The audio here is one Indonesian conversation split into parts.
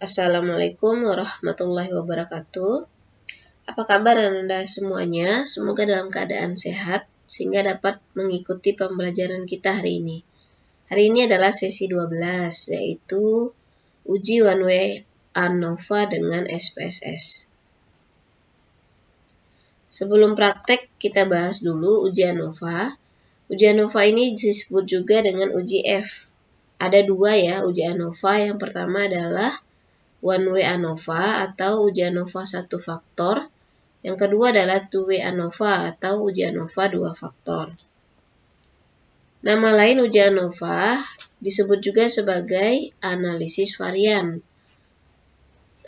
Assalamualaikum warahmatullahi wabarakatuh. Apa kabar Anda semuanya? Semoga dalam keadaan sehat sehingga dapat mengikuti pembelajaran kita hari ini. Hari ini adalah sesi 12, yaitu uji one way ANOVA dengan SPSS. Sebelum praktek, kita bahas dulu uji ANOVA. Uji ANOVA ini disebut juga dengan uji F. Ada dua ya uji ANOVA. Yang pertama adalah one way ANOVA atau uji ANOVA satu faktor. Yang kedua adalah two way ANOVA atau uji ANOVA dua faktor. Nama lain uji ANOVA disebut juga sebagai analisis varian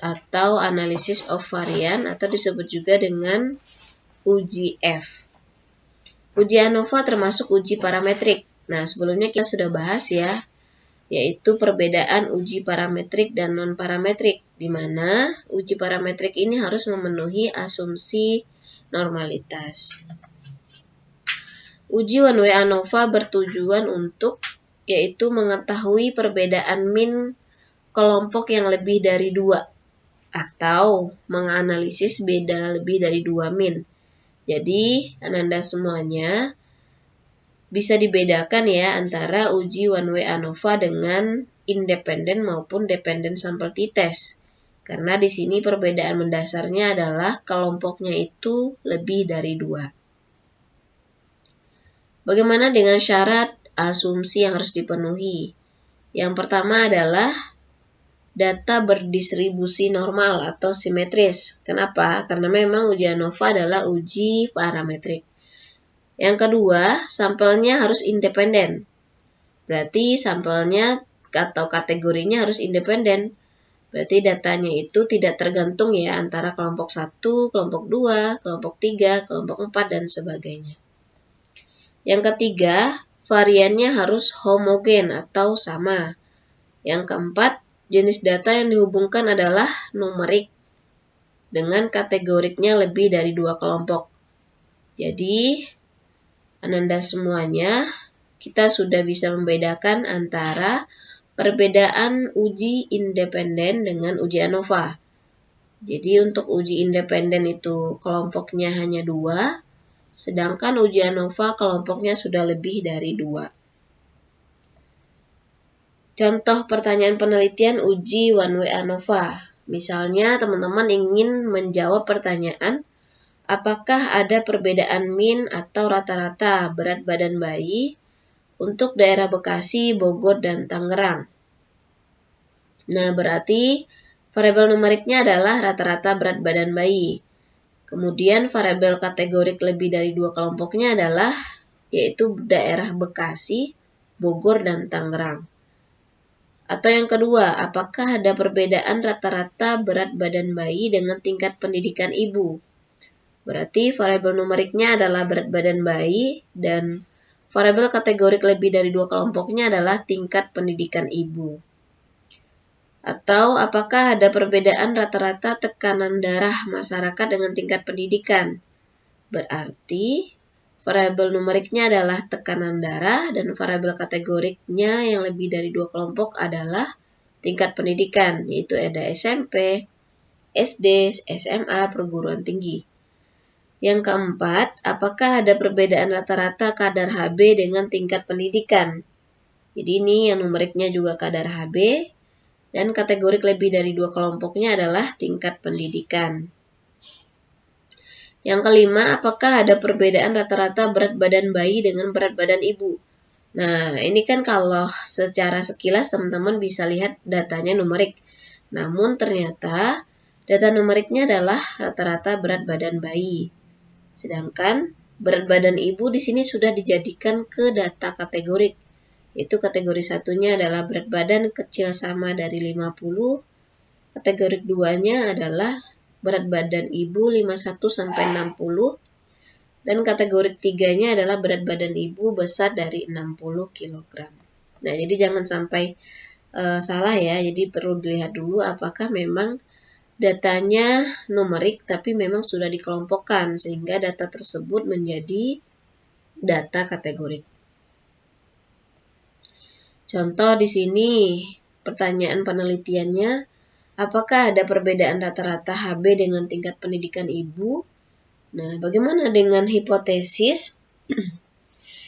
atau analisis of varian atau disebut juga dengan uji F. Uji ANOVA termasuk uji parametrik. Nah, sebelumnya kita sudah bahas ya, yaitu perbedaan uji parametrik dan non-parametrik, di mana uji parametrik ini harus memenuhi asumsi normalitas. Uji one way ANOVA bertujuan untuk yaitu mengetahui perbedaan min kelompok yang lebih dari 2 atau menganalisis beda lebih dari 2 min. Jadi, Anda semuanya bisa dibedakan ya antara uji one way ANOVA dengan independen maupun dependent sample t-test. Karena di sini perbedaan mendasarnya adalah kelompoknya itu lebih dari 2. Bagaimana dengan syarat asumsi yang harus dipenuhi? Yang pertama adalah data berdistribusi normal atau simetris. Kenapa? Karena memang uji ANOVA adalah uji parametrik. Yang kedua, sampelnya harus independen. Berarti sampelnya atau kategorinya harus independen. Berarti datanya itu tidak tergantung ya antara kelompok 1, kelompok 2, kelompok 3, kelompok 4, dan sebagainya. Yang ketiga, variannya harus homogen atau sama. Yang keempat, jenis data yang dihubungkan adalah numerik dengan kategoriknya lebih dari 2 kelompok. Jadi, Anda semuanya, kita sudah bisa membedakan antara perbedaan uji independen dengan uji ANOVA. Jadi untuk uji independen itu kelompoknya hanya 2, sedangkan uji ANOVA kelompoknya sudah lebih dari 2. Contoh pertanyaan penelitian uji one way ANOVA. Misalnya teman-teman ingin menjawab pertanyaan, apakah ada perbedaan min atau rata-rata berat badan bayi untuk daerah Bekasi, Bogor, dan Tangerang? Nah, berarti variabel numeriknya adalah rata-rata berat badan bayi. Kemudian variabel kategorik lebih dari 2 kelompoknya adalah yaitu daerah Bekasi, Bogor, dan Tangerang. Atau yang kedua, apakah ada perbedaan rata-rata berat badan bayi dengan tingkat pendidikan ibu? Berarti variabel numeriknya adalah berat badan bayi dan variabel kategorik lebih dari 2 kelompoknya adalah tingkat pendidikan ibu. Atau apakah ada perbedaan rata-rata tekanan darah masyarakat dengan tingkat pendidikan? Berarti variabel numeriknya adalah tekanan darah dan variabel kategoriknya yang lebih dari 2 kelompok adalah tingkat pendidikan, yaitu ada SMP, SD, SMA, perguruan tinggi. Yang keempat, apakah ada perbedaan rata-rata kadar HB dengan tingkat pendidikan? Jadi ini yang numeriknya juga kadar HB. Dan kategorik lebih dari 2 kelompoknya adalah tingkat pendidikan. Yang kelima, apakah ada perbedaan rata-rata berat badan bayi dengan berat badan ibu? Nah, ini kan kalau secara sekilas teman-teman bisa lihat datanya numerik. Namun ternyata data numeriknya adalah rata-rata berat badan bayi. Sedangkan berat badan ibu di sini sudah dijadikan ke data kategorik. Itu kategori satunya adalah berat badan kecil sama dari 50. Kategori keduanya adalah berat badan ibu 51 sampai 60. Dan kategori ketiganya adalah berat badan ibu besar dari 60 kg. Nah, jadi jangan sampai salah ya. Jadi perlu dilihat dulu apakah memang datanya numerik tapi memang sudah dikelompokkan sehingga data tersebut menjadi data kategorik. Contoh di sini pertanyaan penelitiannya, Apakah ada perbedaan rata-rata HB dengan tingkat pendidikan ibu? Nah, bagaimana dengan hipotesis?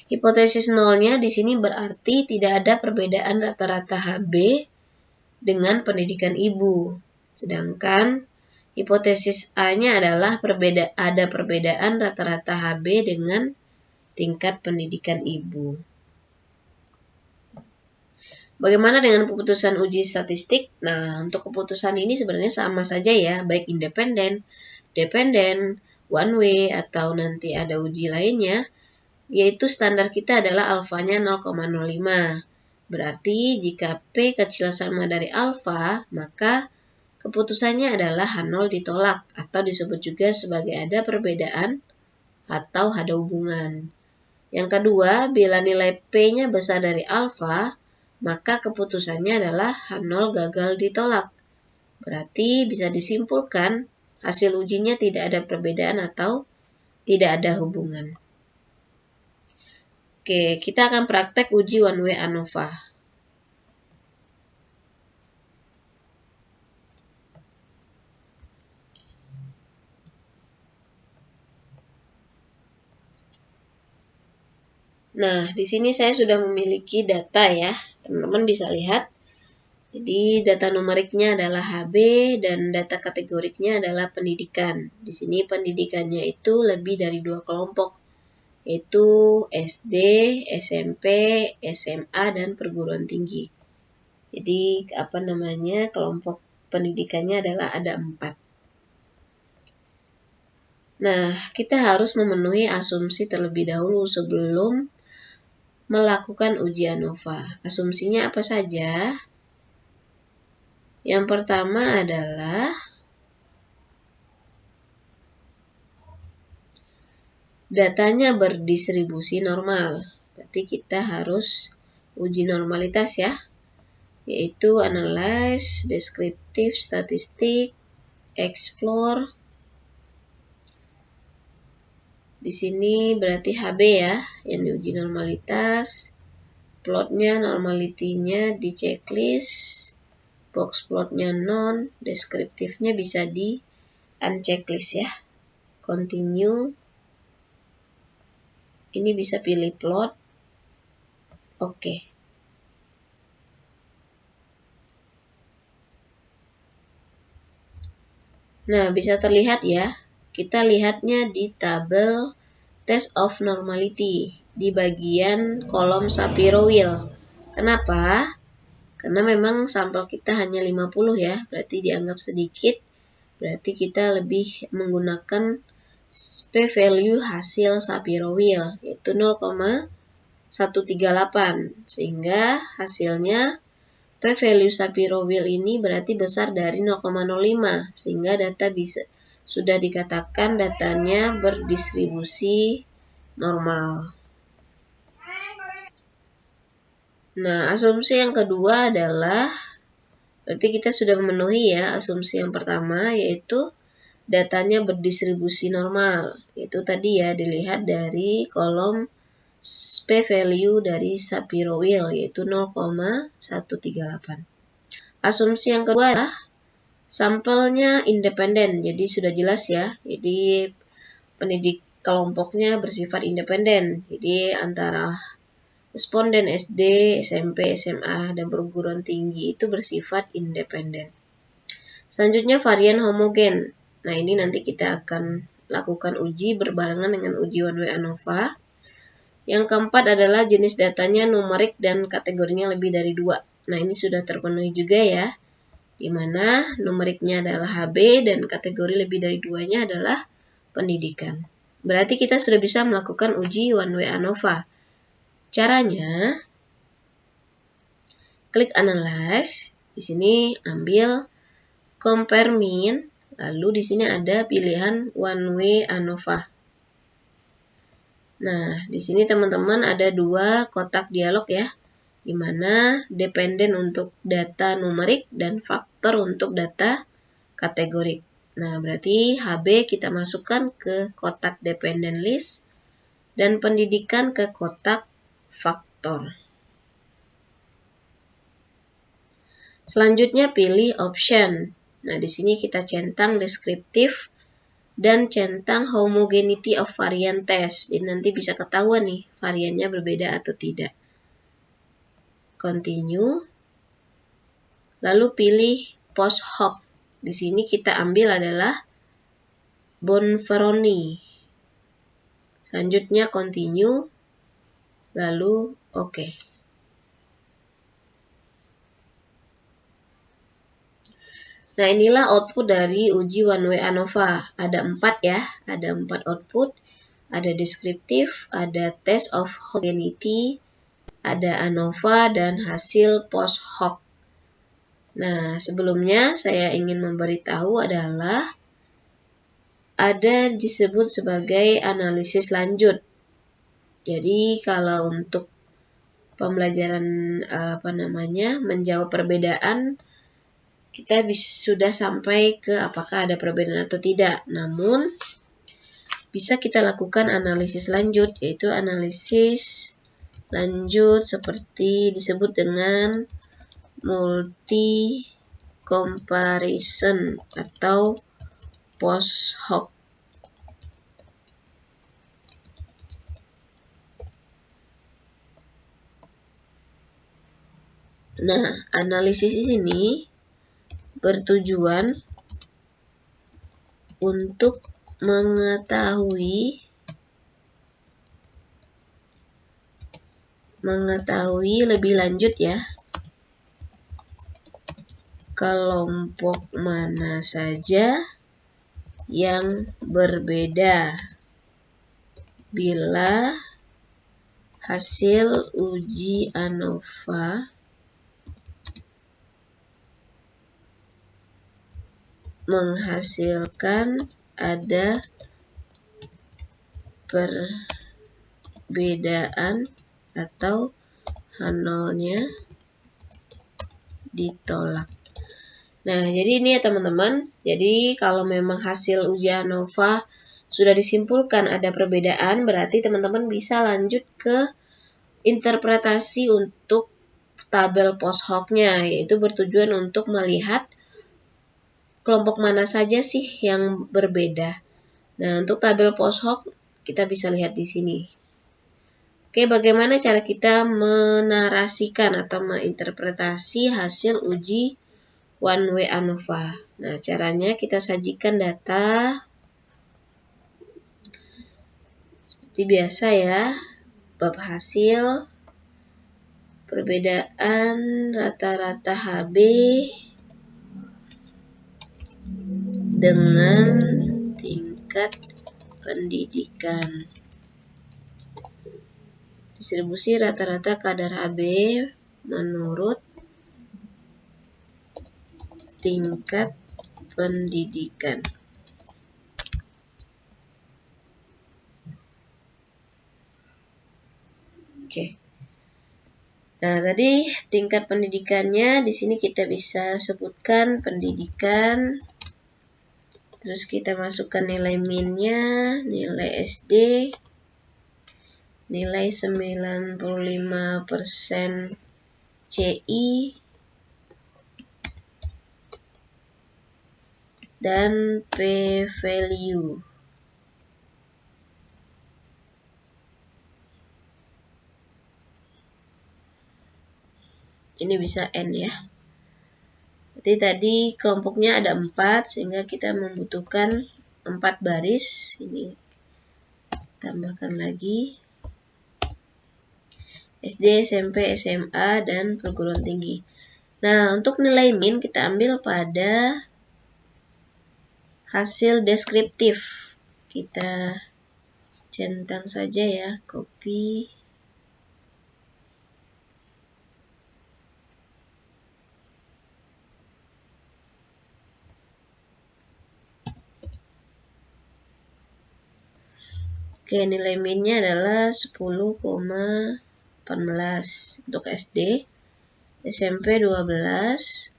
Hipotesis nolnya di sini berarti tidak ada perbedaan rata-rata HB dengan pendidikan ibu. Sedangkan hipotesis A-nya adalah ada perbedaan rata-rata HB dengan tingkat pendidikan ibu. Bagaimana dengan keputusan uji statistik? Nah, untuk keputusan ini sebenarnya sama saja ya, baik independen, dependen, one way, atau nanti ada uji lainnya, yaitu standar kita adalah alfanya 0,05. Berarti jika P kecil sama dari alfa, maka keputusannya adalah H0 ditolak, atau disebut juga sebagai ada perbedaan atau ada hubungan. Yang kedua, bila nilai P-nya besar dari alfa, maka keputusannya adalah H0 gagal ditolak. Berarti bisa disimpulkan hasil ujinya tidak ada perbedaan atau tidak ada hubungan. Oke, kita akan praktek uji one way ANOVA. Nah, di sini saya sudah memiliki data ya. Teman-teman bisa lihat. Jadi data numeriknya adalah HB dan data kategoriknya adalah pendidikan. Di sini pendidikannya itu lebih dari 2 kelompok, yaitu SD, SMP, SMA, dan perguruan tinggi. Jadi kelompok pendidikannya adalah ada 4. Nah, kita harus memenuhi asumsi terlebih dahulu sebelum melakukan uji ANOVA. Asumsinya apa saja? Yang pertama adalah datanya berdistribusi normal. Berarti kita harus uji normalitas ya, yaitu analyze, deskriptif, statistik, explore. Di sini berarti HB ya, yang diuji normalitas. Plotnya, normality-nya di checklist. Box plotnya non, deskriptifnya bisa di unchecklist ya. Continue. Ini bisa pilih plot. Oke. Nah, bisa terlihat ya. Kita lihatnya di tabel test of normality di bagian kolom Shapiro wheel. Kenapa? Karena memang sampel kita hanya 50 ya, berarti dianggap sedikit. Berarti kita lebih menggunakan p-value hasil Shapiro wheel, yaitu 0,138. Sehingga hasilnya p-value Shapiro wheel ini berarti besar dari 0,05. Sehingga data sudah dikatakan datanya berdistribusi normal. Nah, asumsi yang kedua adalah berarti kita sudah memenuhi ya asumsi yang pertama, yaitu datanya berdistribusi normal. Itu tadi ya dilihat dari kolom p-value dari Shapiro wheel, yaitu 0,138. Asumsi yang kedua adalah sampelnya independen. Jadi sudah jelas ya. Jadi kelompoknya bersifat independen. Jadi antara responden SD, SMP, SMA, dan perguruan tinggi itu bersifat independen. Selanjutnya varian homogen. Nah, ini nanti kita akan lakukan uji berbarengan dengan uji one way ANOVA. Yang keempat adalah jenis datanya numerik dan kategorinya lebih dari 2. Nah, ini sudah terpenuhi juga ya. Di mana numeriknya adalah HB dan kategori lebih dari 2-nya adalah pendidikan. Berarti kita sudah bisa melakukan uji one way ANOVA. Caranya, klik analyze. Di sini ambil compare mean, lalu di sini ada pilihan one way ANOVA. Nah, di sini teman-teman ada 2 kotak dialog ya, di mana dependen untuk data numerik dan faktor untuk data kategorik. Nah, berarti HB kita masukkan ke kotak dependent list dan pendidikan ke kotak faktor. Selanjutnya pilih option. Nah, di sini kita centang deskriptif dan centang homogeneity of variant test. Jadi nanti bisa ketahuan nih variannya berbeda atau tidak. Continue. Lalu pilih post hoc. Di sini kita ambil adalah Bonferroni. Selanjutnya continue. Lalu oke. Nah, inilah output dari uji one way ANOVA. Ada 4 ya, ada 4 output. Ada deskriptif, ada test of homogeneity, ada ANOVA, dan hasil post hoc. Nah, sebelumnya saya ingin memberitahu adalah ada disebut sebagai analisis lanjut. Jadi, kalau untuk pembelajaran menjawab perbedaan, kita sudah sampai ke apakah ada perbedaan atau tidak. Namun, bisa kita lakukan analisis lanjut, yaitu analisis lanjut seperti disebut dengan multi comparison atau post hoc. Nah, analisis ini bertujuan untuk mengetahui lebih lanjut ya, kelompok mana saja yang berbeda bila hasil uji ANOVA menghasilkan ada perbedaan atau H0-nya ditolak. Nah, jadi ini ya teman-teman. Jadi kalau memang hasil uji ANOVA sudah disimpulkan ada perbedaan, berarti teman-teman bisa lanjut ke interpretasi untuk tabel post hoc-nya, yaitu bertujuan untuk melihat kelompok mana saja sih yang berbeda. Nah, untuk tabel post hoc kita bisa lihat di sini. Oke, bagaimana cara kita menarasikan atau menginterpretasi hasil uji one way ANOVA? Nah, caranya kita sajikan data seperti biasa ya. Bab hasil, perbedaan rata-rata HB dengan tingkat pendidikan. Distribusi rata-rata kadar HB menurut tingkat pendidikan. Oke. Nah, tadi tingkat pendidikannya di sini kita bisa sebutkan pendidikan. Terus kita masukkan nilai min-nya, nilai SD, nilai 95% CI, dan p-value. Ini bisa N ya. Jadi tadi kelompoknya ada 4, sehingga kita membutuhkan 4 baris. Ini tambahkan lagi. SD, SMP, SMA, dan perguruan tinggi. Nah, untuk nilai min kita ambil pada hasil deskriptif. Kita centang saja ya, copy. Oke, nilai min-nya adalah 10,14 untuk SD, SMP 12,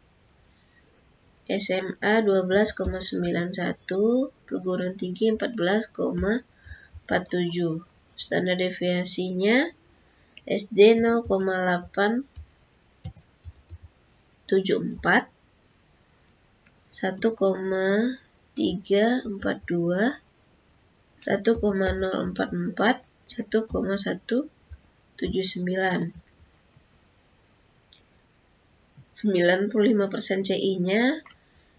SMA 12,91, perguruan tinggi 14,47. Standar deviasinya SD 0,8, 1,342, 1,044, 1,179. 95% CI-nya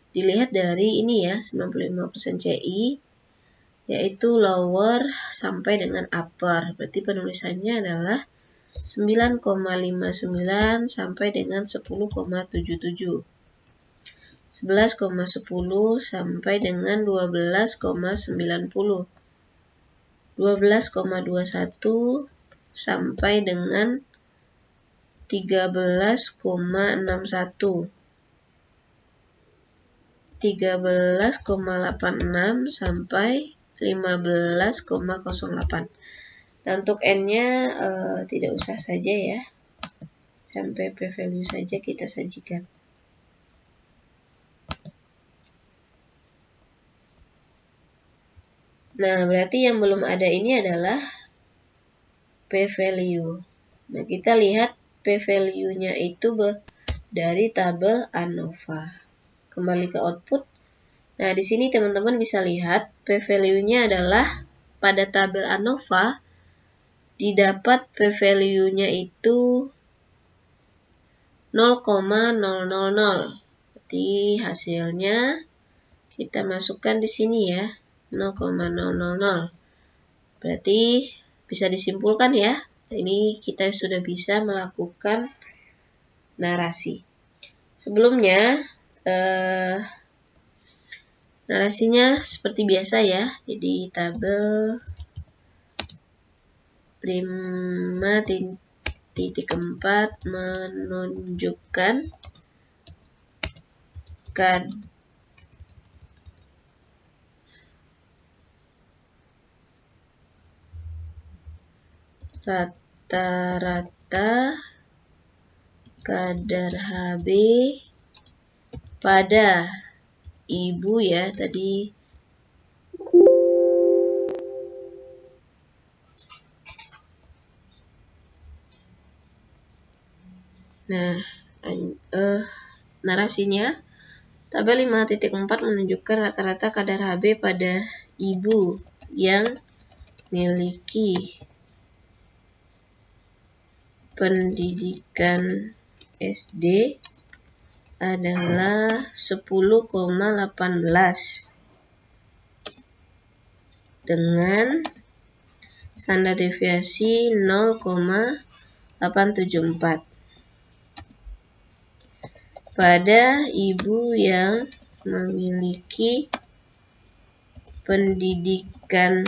dilihat dari ini ya, 95% CI yaitu lower sampai dengan upper. Berarti penulisannya adalah 9,59 sampai dengan 10,77. 11,10 sampai dengan 12,90. 12,21 sampai dengan 13,61. 13,86 sampai 15,08. Dan untuk N-nya tidak usah saja ya. Sampai p-value saja kita sajikan. Nah, berarti yang belum ada ini adalah p-value. Nah, kita lihat p-value-nya itu dari tabel ANOVA. Kembali ke output. Nah, di sini teman-teman bisa lihat p-value-nya adalah pada tabel ANOVA didapat p-value-nya itu 0,000. Berarti hasilnya kita masukkan di sini ya, 0,000. Berarti bisa disimpulkan ya, ini kita sudah bisa melakukan narasi. Sebelumnya narasinya seperti biasa ya, jadi tabel 5.4 menunjukkan rata-rata kadar Hb pada ibu ya tadi. Nah, narasinya tabel 5.4 menunjukkan rata-rata kadar Hb pada ibu yang memiliki pendidikan SD adalah 10,18 dengan standar deviasi 0,874. Pada ibu yang memiliki pendidikan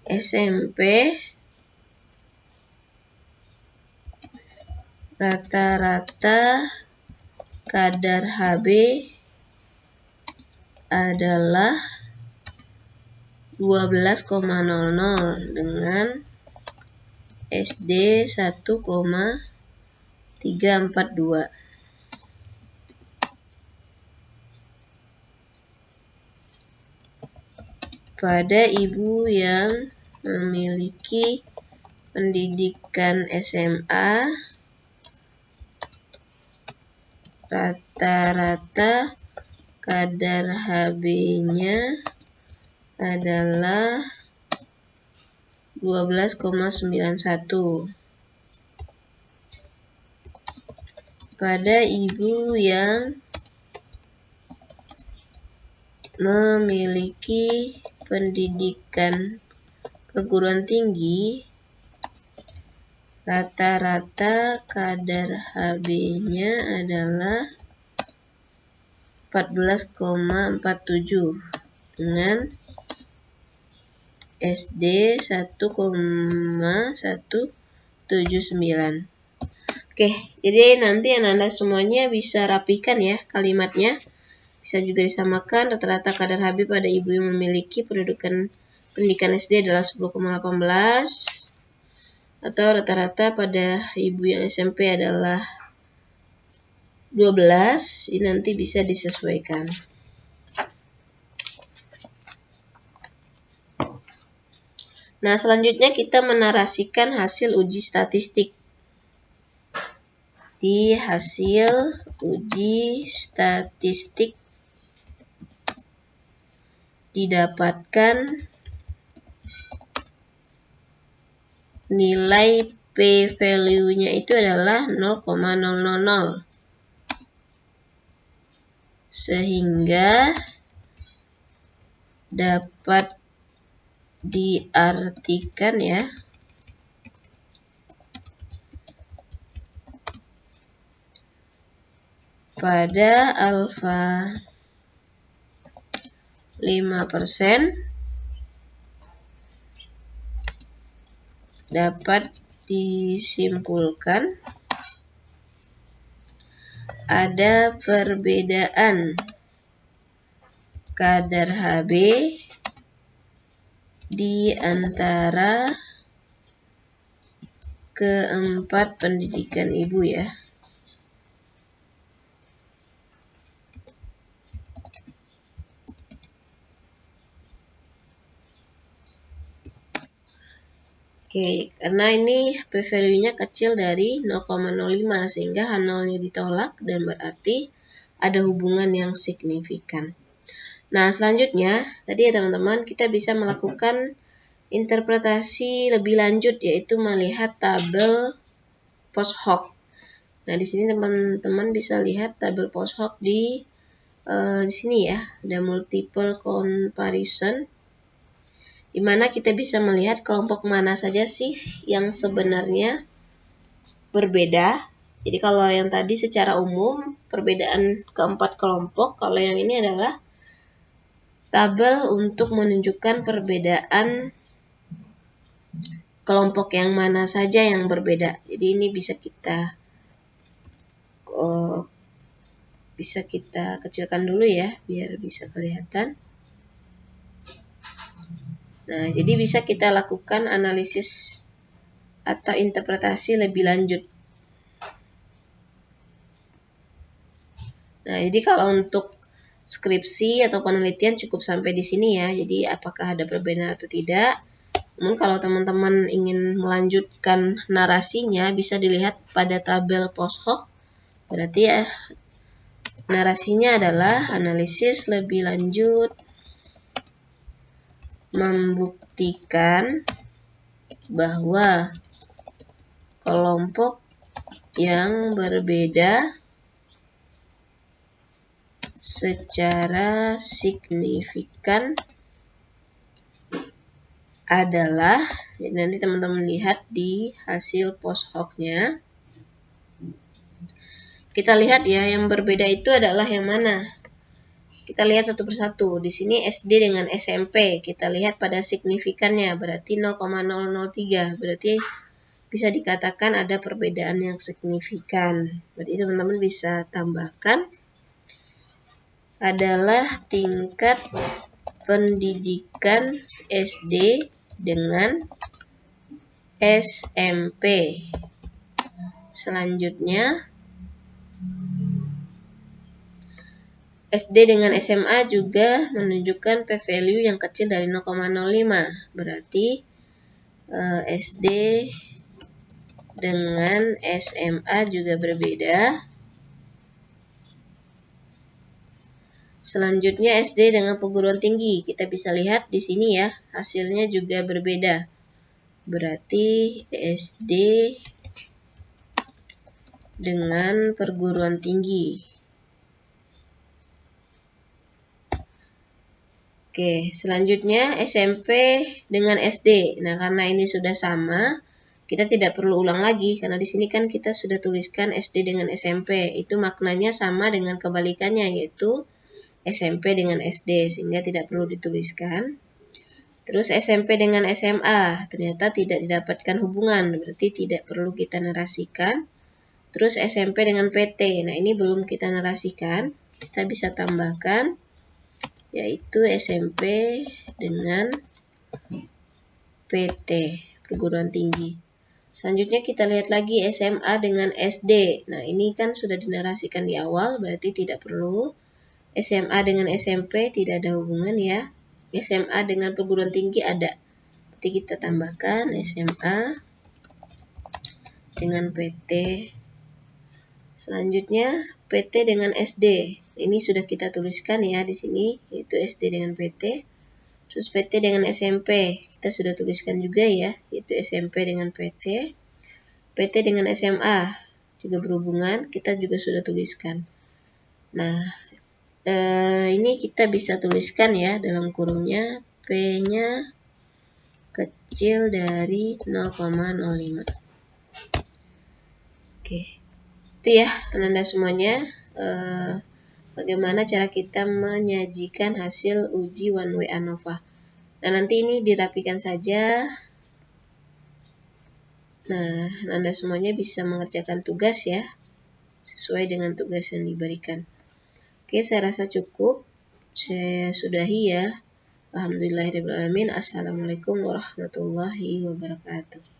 SMP rata-rata kadar Hb adalah 12,00 dengan SD 1,342. Pada ibu yang memiliki pendidikan SMA rata-rata kadar Hb-nya adalah 12,91. Pada ibu yang memiliki pendidikan perguruan tinggi rata-rata kadar Hb-nya adalah 14,47 dengan SD 1,179. Oke, jadi nanti Anda semuanya bisa rapikan ya kalimatnya. Bisa juga disamakan rata-rata kadar Hb pada ibu yang memiliki pendidikan SD adalah 10,18 atau rata-rata pada ibu yang SMP adalah 12. Ini nanti bisa disesuaikan. Nah, selanjutnya kita menarasikan hasil uji statistik. di hasil uji statistik didapatkan nilai p-value-nya itu adalah 0,000. Sehingga dapat diartikan ya, pada alfa 5% dapat disimpulkan ada perbedaan kadar Hb di antara keempat pendidikan ibu ya. Oke, karena ini p-value-nya kecil dari 0,05 sehingga H0-nya ditolak dan berarti ada hubungan yang signifikan. Nah, selanjutnya tadi ya teman-teman, kita bisa melakukan interpretasi lebih lanjut yaitu melihat tabel post hoc. Nah, di sini teman-teman bisa lihat tabel post hoc di sini ya, ada multiple comparison, di mana kita bisa melihat kelompok mana saja sih yang sebenarnya berbeda. Jadi kalau yang tadi secara umum perbedaan keempat kelompok, kalau yang ini adalah tabel untuk menunjukkan perbedaan kelompok yang mana saja yang berbeda. Jadi ini bisa kita kecilkan dulu ya biar bisa kelihatan. Nah, jadi bisa kita lakukan analisis atau interpretasi lebih lanjut. Nah, jadi kalau untuk skripsi atau penelitian cukup sampai di sini ya. Jadi apakah ada perbedaan atau tidak. Namun kalau teman-teman ingin melanjutkan narasinya bisa dilihat pada tabel post hoc. Berarti ya narasinya adalah analisis lebih lanjut membuktikan bahwa kelompok yang berbeda secara signifikan adalah, nanti teman-teman lihat di hasil post hoc-nya. Kita lihat ya, yang berbeda itu adalah yang mana? Kita lihat satu persatu. Di sini SD dengan SMP. Kita lihat pada signifikannya, berarti 0,003. Berarti bisa dikatakan ada perbedaan yang signifikan. Berarti teman-teman bisa tambahkan adalah tingkat pendidikan SD dengan SMP. Selanjutnya SD dengan SMA juga menunjukkan p-value yang kecil dari 0,05. Berarti SD dengan SMA juga berbeda. Selanjutnya SD dengan perguruan tinggi. Kita bisa lihat di sini ya, hasilnya juga berbeda. Berarti SD dengan perguruan tinggi. Oke, selanjutnya SMP dengan SD. Nah, karena ini sudah sama, kita tidak perlu ulang lagi karena di sini kan kita sudah tuliskan SD dengan SMP. Itu maknanya sama dengan kebalikannya, yaitu SMP dengan SD, sehingga tidak perlu dituliskan. Terus SMP dengan SMA, ternyata tidak didapatkan hubungan, berarti tidak perlu kita narasikan. Terus SMP dengan PT, nah ini belum kita narasikan, kita bisa tambahkan, yaitu SMP dengan PT, perguruan tinggi. Selanjutnya kita lihat lagi SMA dengan SD. Nah, ini kan sudah dinarasikan di awal, berarti tidak perlu. SMA dengan SMP tidak ada hubungan ya. SMA dengan perguruan tinggi ada. Berarti kita tambahkan SMA dengan PT Selanjutnya PT dengan SD. Ini sudah kita tuliskan ya di sini, yaitu SD dengan PT. Terus PT dengan SMP, kita sudah tuliskan juga ya, yaitu SMP dengan PT. PT dengan SMA juga berhubungan, kita juga sudah tuliskan. Nah, ini kita bisa tuliskan ya dalam kurungnya P-nya kecil dari 0,05. Oke, itu ya Anda semuanya. Bagaimana cara kita menyajikan hasil uji one way ANOVA. Nah, nanti ini dirapikan saja. Nah, Anda semuanya bisa mengerjakan tugas ya, sesuai dengan tugas yang diberikan. Oke, saya rasa cukup. Saya sudahi ya. Alhamdulillahirrahmanirrahim. Assalamualaikum warahmatullahi wabarakatuh.